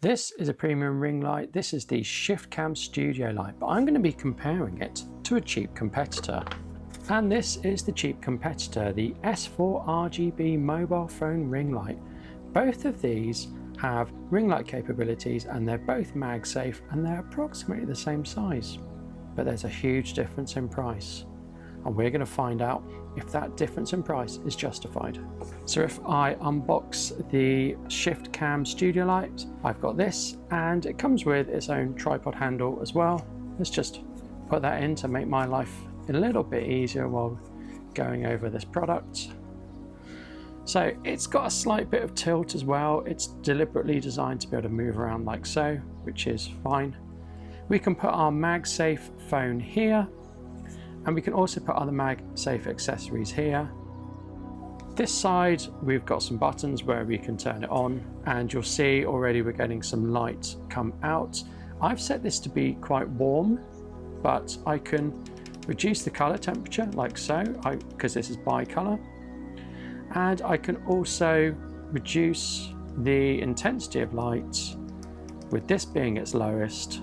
This is a premium ring light. This is the ShiftCam Studio light, but I'm going to be comparing it to a cheap competitor. And this is the cheap competitor, the S4 RGB mobile phone ring light. Both of these have ring light capabilities and they're both MagSafe and they're approximately the same size. But there's a huge difference in price. And we're going to find out if that difference in price is justified. So if I unbox the ShiftCam Studio Light, I've got this and it comes with its own tripod handle as well. Let's just put that in to make my life a little bit easier while going over this product. So it's got a slight bit of tilt as well. It's deliberately designed to be able to move around like so, which is fine. We can put our MagSafe phone here, and we can also put other MagSafe accessories here. This side, we've got some buttons where we can turn it on, and you'll see already we're getting some light come out. I've set this to be quite warm, but I can reduce the color temperature like so, because this is bi-color. And I can also reduce the intensity of light, with this being its lowest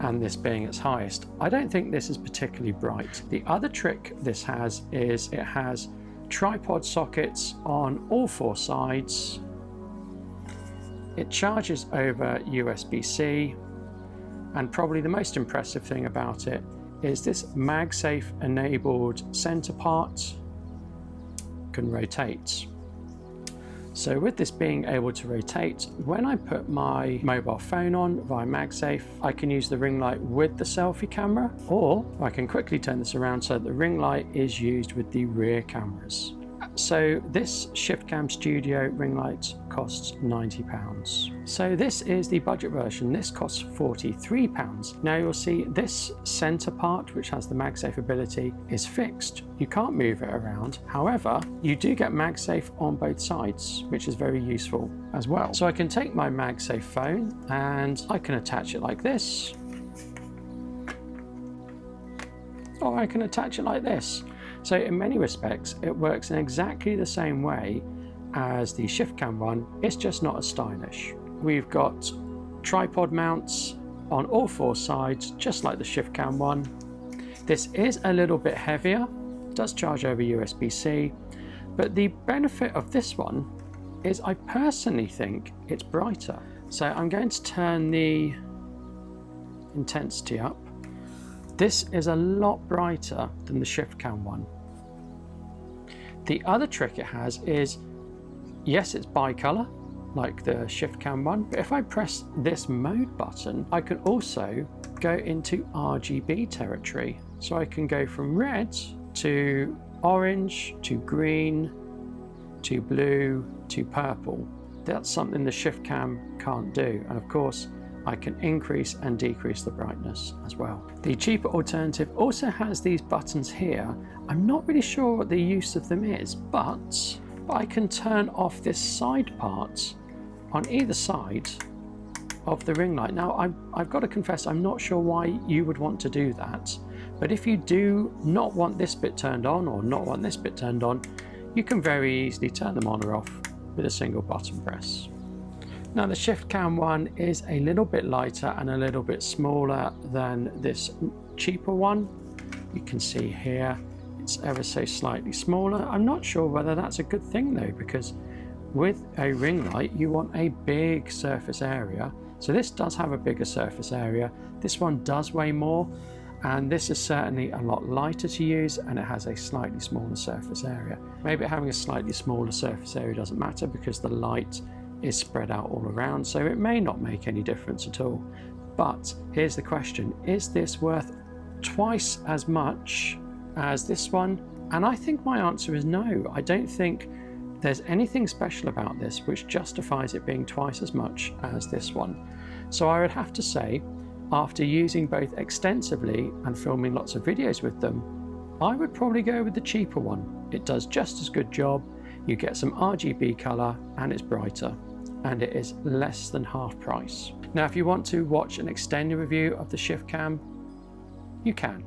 and this being its highest. I don't think this is particularly bright. The other trick this has is it has tripod sockets on all four sides. It charges over USB-C, and probably the most impressive thing about it is this MagSafe enabled center part can rotate. So with this being able to rotate, when I put my mobile phone on via MagSafe, I can use the ring light with the selfie camera, or I can quickly turn this around so that the ring light is used with the rear cameras. So this ShiftCam Studio ring light costs £90. So this is the budget version. This costs £43. Now you'll see this center part, which has the MagSafe ability, is fixed. You can't move it around. However, you do get MagSafe on both sides, which is very useful as well. So I can take my MagSafe phone and I can attach it like this, or I can attach it like this. So in many respects, it works in exactly the same way as the ShiftCam one. It's just not as stylish. We've got tripod mounts on all four sides, just like the ShiftCam one. This is a little bit heavier, does charge over USB-C, but the benefit of this one is I personally think it's brighter. So I'm going to turn the intensity up. This is a lot brighter than the ShiftCam one. The other trick it has is, yes, it's bi-color like the ShiftCam one, but if I press this mode button, I can also go into RGB territory. So I can go from red to orange to green to blue to purple. That's something the ShiftCam can't do. And of course, I can increase and decrease the brightness as well. The cheaper alternative also has these buttons here. I'm not really sure what the use of them is, but I can turn off this side part on either side of the ring light. Now, I've got to confess, I'm not sure why you would want to do that, but if you do not want this bit turned on or not want this bit turned on, you can very easily turn them on or off with a single button press. Now the ShiftCam one is a little bit lighter and a little bit smaller than this cheaper one. You can see here it's ever so slightly smaller. I'm not sure whether that's a good thing though, because with a ring light you want a big surface area. So this does have a bigger surface area. This one does weigh more, and this is certainly a lot lighter to use, and it has a slightly smaller surface area. Maybe having a slightly smaller surface area doesn't matter because the light is spread out all around, so it may not make any difference at all. But here's the question, is this worth twice as much as this one? And I think my answer is no. I don't think there's anything special about this which justifies it being twice as much as this one. So I would have to say, after using both extensively and filming lots of videos with them, I would probably go with the cheaper one. It does just as good job. You get some RGB color and it's brighter, and it is less than half price. Now, if you want to watch an extended review of the ShiftCam, you can.